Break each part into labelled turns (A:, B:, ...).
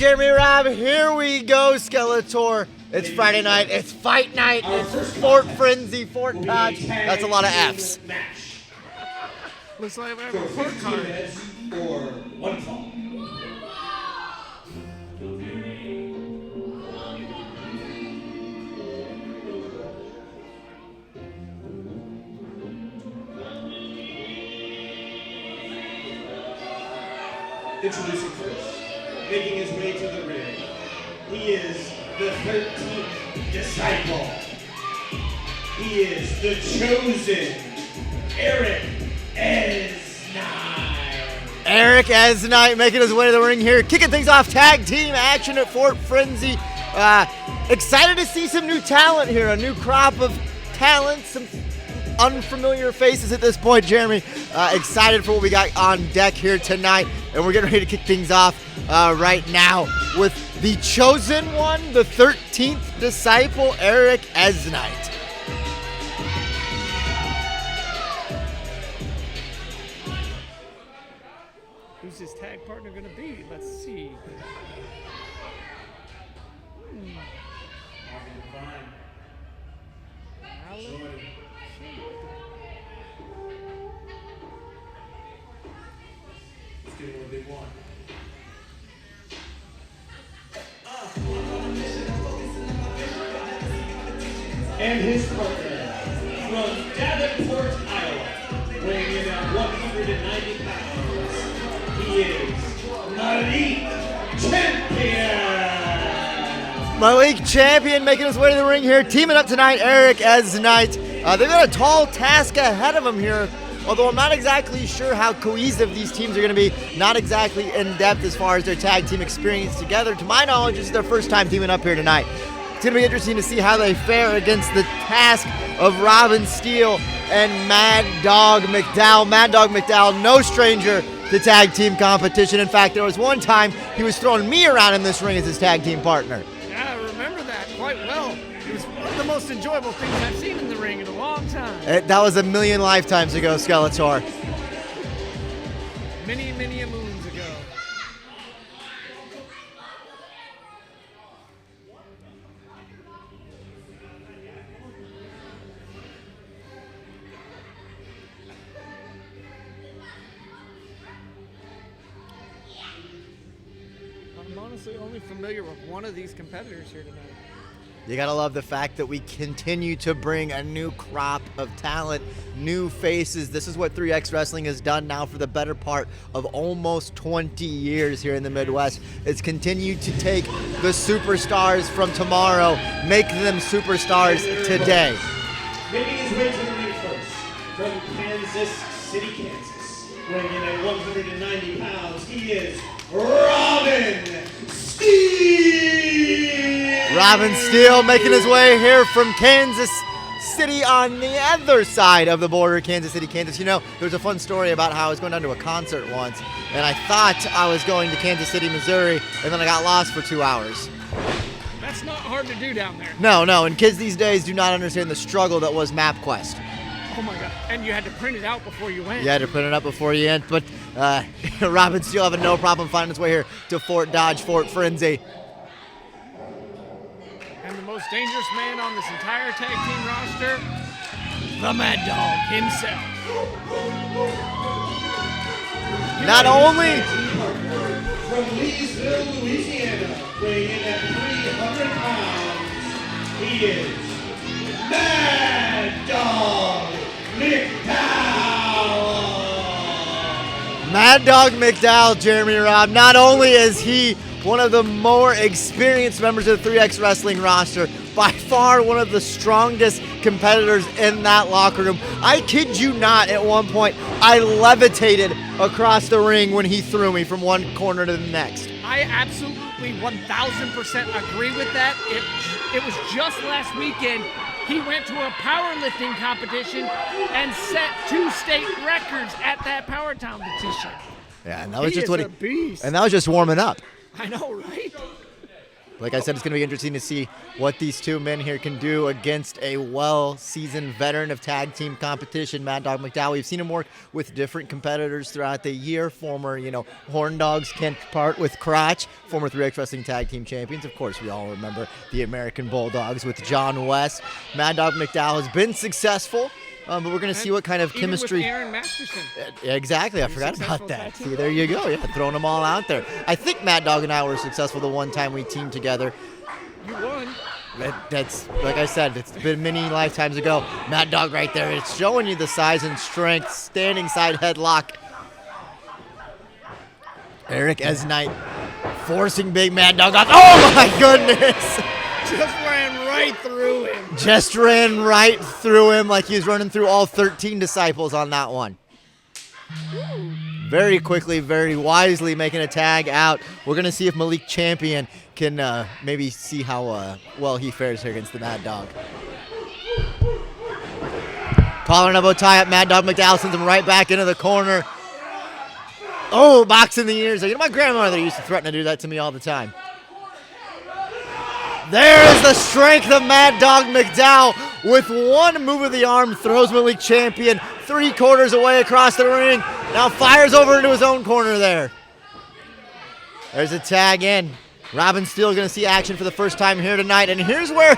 A: Jeremy, Rob, here we go, Skeletor. It's Friday night, it's fight night, it's Fort Frenzy, Fort Dodge. That's a lot of F's.
B: Looks like I have a court card.
C: For one fall. Introducing first, making his way to the ring, he is the 13th disciple. He is the chosen Eric Eznite.
A: Eric Eznite making his way to the ring here, kicking things off, tag team action at Fort Frenzy. Excited to see some new talent here, a new crop of talent, some unfamiliar faces at this point, Jeremy. Excited for what we got on deck here tonight, and we're getting ready to kick things off right now with the chosen one, the 13th disciple, Eric Eznite.
B: Who's his tag partner going to be? Let's see.
C: Let's get what they want. And his partner from Davenport, Iowa, weighing in at 190 pounds, he is Malik Champion.
A: Malik Champion making his way to the ring here, teaming up tonight, Eric Eznite. They've got a tall task ahead of them here, although I'm not exactly sure how cohesive these teams are going to be, not exactly in depth as far as their tag team experience together. To my knowledge, this is their first time teaming up here tonight. It's going to be interesting to see how they fare against the task of Steele and Maddog McDowell. Maddog McDowell, no stranger to tag team competition. In fact, there was one time he was throwing me around in this ring as his tag team partner.
B: Yeah, I remember that quite well. It was one of the most enjoyable things I've seen in the ring in a long time.
A: That was a million lifetimes ago, Skeletor.
B: Many, many a moons ago. I'm honestly only familiar with one of these competitors here tonight.
A: You gotta love the fact that we continue to bring a new crop of talent, new faces. This is what 3X Wrestling has done now for the better part of almost 20 years here in the Midwest. It's continued to take the superstars from tomorrow, make them superstars today.
C: Making his way to the ring first, from Kansas City, Kansas, weighing in at 190 pounds, he is Robin Steele.
A: Robin Steele making his way here from Kansas City on the other side of the border, Kansas City, Kansas. You know, there's a fun story about how I was going down to a concert once, and I thought I was going to Kansas City, Missouri, and then I got lost for 2 hours.
B: That's not hard to do down there.
A: No, and kids these days do not understand the struggle that was MapQuest.
B: Oh my God. And you had to print it out before you went.
A: You had to print it up before you went, but Robin Steele having no problem finding his way here to Fort Dodge, Fort Frenzy.
B: And the most dangerous man on this entire tag team roster, the Maddog himself.
A: Not only
C: From Leesville, Louisiana, weighing in at 300 pounds, he is Maddog McDowell.
A: Maddog McDowell, Jeremy Robb. Not only is he one of the more experienced members of the 3X Wrestling roster, by far one of the strongest competitors in that locker room. I kid you not, at one point, I levitated across the ring when he threw me from one corner to the next.
B: I absolutely 1000% agree with that. It was just last weekend. He went to a powerlifting competition and set 2 state records at that power competition.
A: Yeah, and that was
B: He
A: just
B: is
A: what
B: a beast.
A: and that was just warming up.
B: I know, right?
A: Like I said, it's going to be interesting to see what these two men here can do against a well-seasoned veteran of tag team competition, Maddog McDowell. We've seen him work with different competitors throughout the year. Former, Horn Dogs Kent Part with Crotch, former 3X Wrestling Tag Team Champions. Of course, we all remember the American Bulldogs with John West. Maddog McDowell has been successful. But we're going to see what kind of chemistry.
B: With Aaron Masterson.
A: Exactly. I forgot about that. See, there you go. Yeah, throwing them all out there. I think Maddog and I were successful the one time we teamed together.
B: You won.
A: That's, like I said, it's been many lifetimes ago. Maddog right there. It's showing you the size and strength. Standing side headlock. Eric Eznite forcing big Maddog off. Oh, my goodness.
B: Just ran right through him.
A: Just ran right through him like he was running through all 13 disciples on that one. Very quickly, very wisely making a tag out. We're going to see if Malik Champion can maybe see how well he fares here against the Maddog. Collar and elbow tie up. Maddog McDowell sends him right back into the corner. Oh, box in the ears. My grandmother used to threaten to do that to me all the time. There is the strength of Maddog McDowell with one move of the arm, throws Malik Champion 3/4 away across the ring. Now fires over into his own corner there. There's a tag in. Robin Steele going to see action for the first time here tonight. And here's where,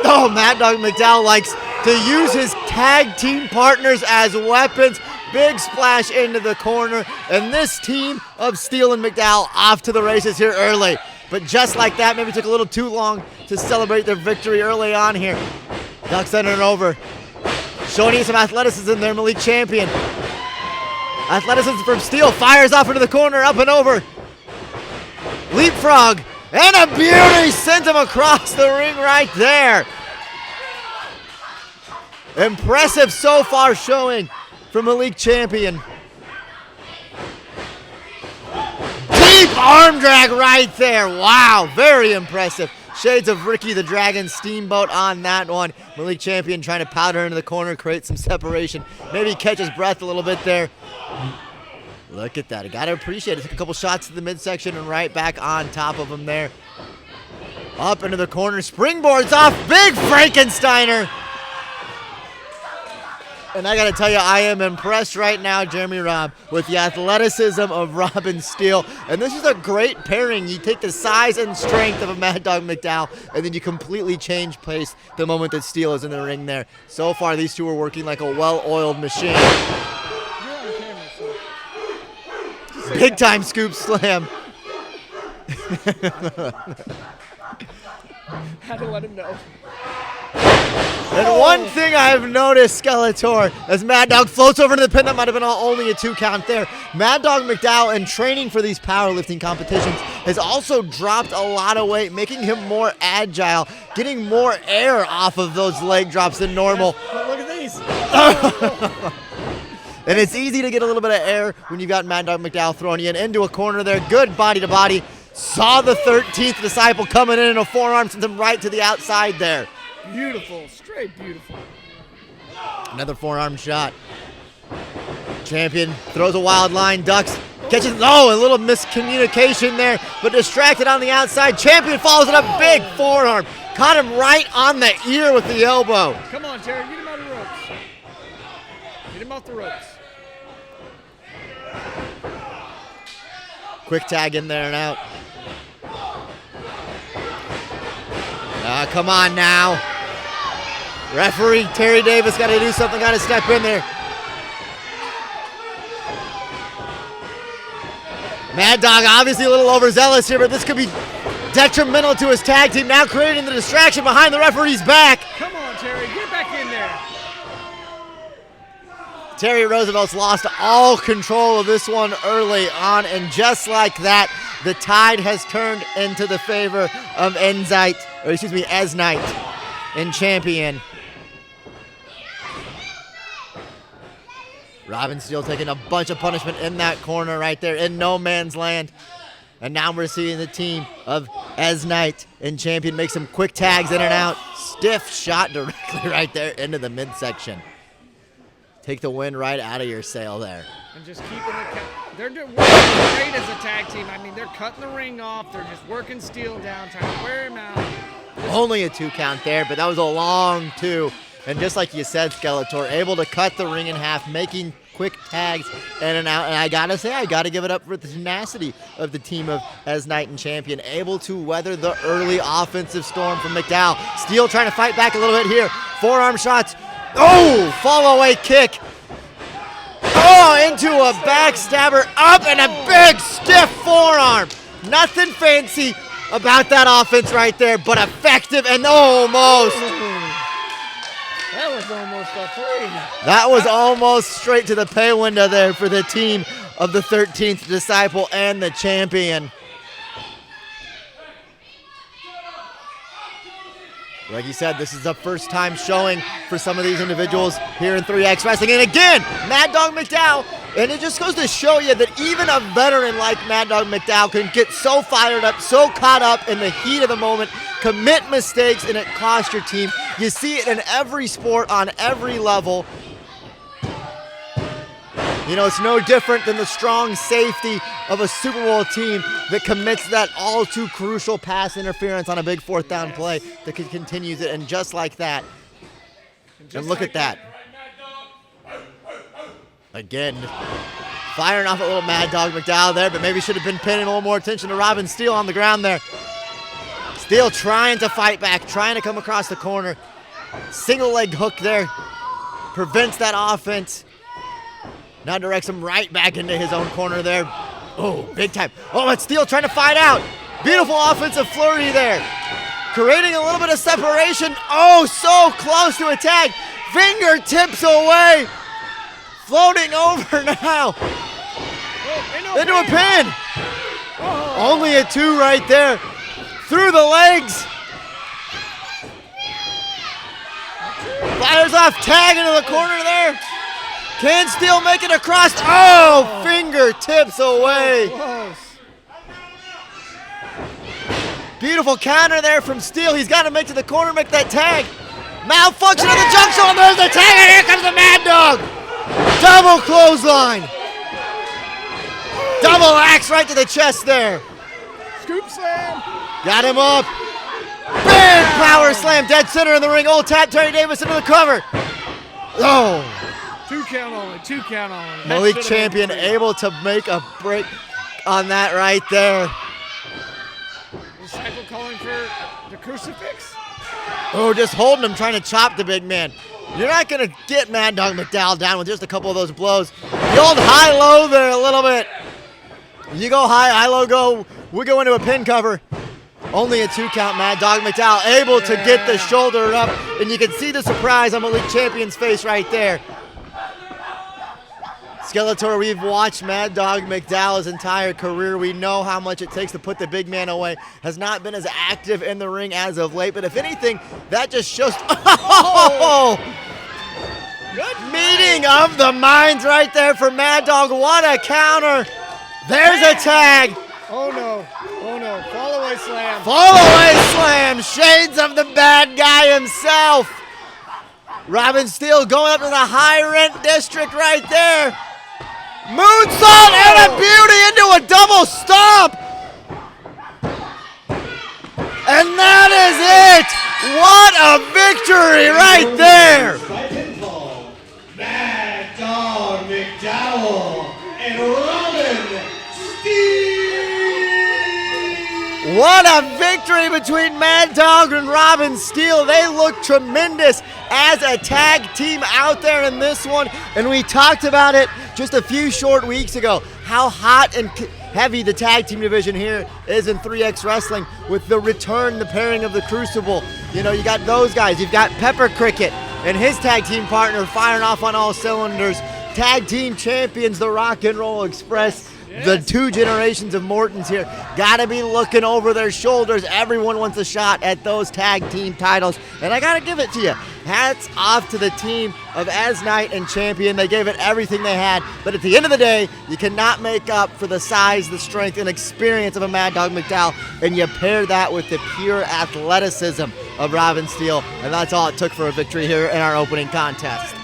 A: Maddog McDowell likes to use his tag team partners as weapons. Big splash into the corner. And this team of Steele and McDowell off to the races here early. But just like that, maybe took a little too long to celebrate their victory early on here. Duck sending it over. Showing you some athleticism there, Malik Champion. Athleticism from Steele. Fires off into the corner, up and over. Leapfrog. And a beauty. Sent him across the ring right there. Impressive so far showing from Malik Champion. Deep arm drag right there. Wow, very impressive. Shades of Ricky the Dragon Steamboat on that one. Malik Champion trying to powder into the corner, create some separation. Maybe catch his breath a little bit there. Look at that. I got to appreciate it. Took a couple shots to the midsection and right back on top of him there. Up into the corner. Springboards off. Big Frankensteiner. And I got to tell you, I am impressed right now, Jeremy Robb, with the athleticism of Robin Steele. And this is a great pairing. You take the size and strength of a Maddog McDowell, and then you completely change pace the moment that Steele is in the ring there. So far, these two are working like a well-oiled machine. Big time scoop slam.
B: Had to let him know.
A: And one thing I've noticed, Skeletor, as Maddog floats over to the pin, that might have been only a 2 count there. Maddog McDowell, in training for these powerlifting competitions, has also dropped a lot of weight, making him more agile, getting more air off of those leg drops than normal.
B: But look at these.
A: And it's easy to get a little bit of air when you've got Maddog McDowell throwing you into a corner there. Good body to body. Saw the 13th disciple coming in a forearm, sent him right to the outside there.
B: Beautiful, straight beautiful.
A: Another forearm shot. Champion throws a wild line, ducks, catches, a little miscommunication there, but distracted on the outside. Champion follows it up, big forearm. Caught him right on the ear with the elbow.
B: Come on, Terry, get him out of the ropes. Get him off the ropes.
A: Quick tag in there and out. Come on now. Referee Terry Davis got to do something, got to step in there. Maddog obviously a little overzealous here, but this could be detrimental to his tag team. Now creating the distraction behind the referee's back.
B: Come on, Terry, get back in there.
A: Terry Roosevelt's lost all control of this one early on, and just like that, the tide has turned into the favor of Eznite in Champion. Robin Steele taking a bunch of punishment in that corner right there in no man's land. And now we're seeing the team of Eznite in Champion make some quick tags in and out. Stiff shot directly right there into the midsection. Take the wind right out of your sail there.
B: And just keeping They're working great as a tag team. I mean, they're cutting the ring off. They're just working Steele down, trying to wear him out.
A: Only a 2 count there, but that was a long 2. And just like you said, Skeletor, able to cut the ring in half, making quick tags in and out. And I gotta say, I gotta give it up for the tenacity of the team of Eznite and Champion, able to weather the early offensive storm from McDowell. Steele trying to fight back a little bit here. Forearm shots. Oh, fall away kick. Oh, into a backstabber, up, and a big stiff forearm. Nothing fancy about that offense right there, but effective and almost.
B: That was almost a 3.
A: That was almost straight to the pay window there for the team of the 13th Disciple and the Champion. Like you said, this is the first time showing for some of these individuals here in 3X Wrestling. And again, Maddog McDowell. And it just goes to show you that even a veteran like Maddog McDowell can get so fired up, so caught up in the heat of the moment, commit mistakes, and it costs your team. You see it in every sport on every level. You know, it's no different than the strong safety of a Super Bowl team that commits that all too crucial pass interference on a big 4th down play that continues it, and just like that. And look at that. Again, firing off a little Maddog McDowell there, but maybe should have been paying a little more attention to Robin Steele on the ground there. Steele trying to fight back, trying to come across the corner. Single leg hook there. Prevents that offense. Now directs him right back into his own corner there. Oh, big time. Oh, it's Steele trying to fight out. Beautiful offensive flurry there. Creating a little bit of separation. Oh, so close to a tag. Fingertips away. Floating over now. Into a pin. Only a 2 right there. Through the legs. Fires off, tag into the corner there. Can Steele make it across? Oh, fingertips away. Beautiful counter there from Steele. He's got to make to the corner, make that tag. Malfunction of the jump shot. There's the tag, and here comes the Maddog. Double clothesline. Double axe right to the chest there.
B: Scoop slam.
A: Got him up. Big power slam, dead center in the ring. Old tap, Terry Davis into the cover. Oh.
B: 2 count only, 2 count only.
A: Malik Champion able to make a break on that right there.
B: Disciple calling for the crucifix.
A: Oh, just holding him, trying to chop the big man. You're not going to get Maddog McDowell down with just a couple of those blows. The old high-low there a little bit. You go high, I-low go. We go into a pin cover. Only a 2 count. Maddog McDowell able to get the shoulder up, and you can see the surprise on Malik Champion's face right there. Skeletor, we've watched Maddog McDowell's entire career. We know how much it takes to put the big man away. Has not been as active in the ring as of late, but if anything, that just shows. Oh! Good meeting of the minds right there for Maddog. What a counter. There's a tag.
B: Oh no, oh no, fall away slam.
A: Fall away slam, shades of the bad guy himself. Robin Steele going up to the high rent district right there. Moonsault and a beauty into a double stomp. And that is it. What a victory right there.
C: By pinfall, Maddog McDowell and Robin Steele.
A: What a victory between Maddog and Robin Steele. They look tremendous as a tag team out there in this one. And we talked about it just a few short weeks ago, how hot and heavy the tag team division here is in 3X Wrestling with the return, the pairing of the Crucible. You know, you got those guys. You've got Pepper Cricket and his tag team partner firing off on all cylinders. Tag team champions, the Rock and Roll Express. The 2 generations of Mortons here gotta be looking over their shoulders. Everyone wants a shot at those tag team titles, and I gotta give it to you. Hats off to the team of Eznite and Champion. They gave it everything they had, but at the end of the day, you cannot make up for the size, the strength, and experience of a Maddog McDowell, and you pair that with the pure athleticism of Robin Steele, and that's all it took for a victory here in our opening contest.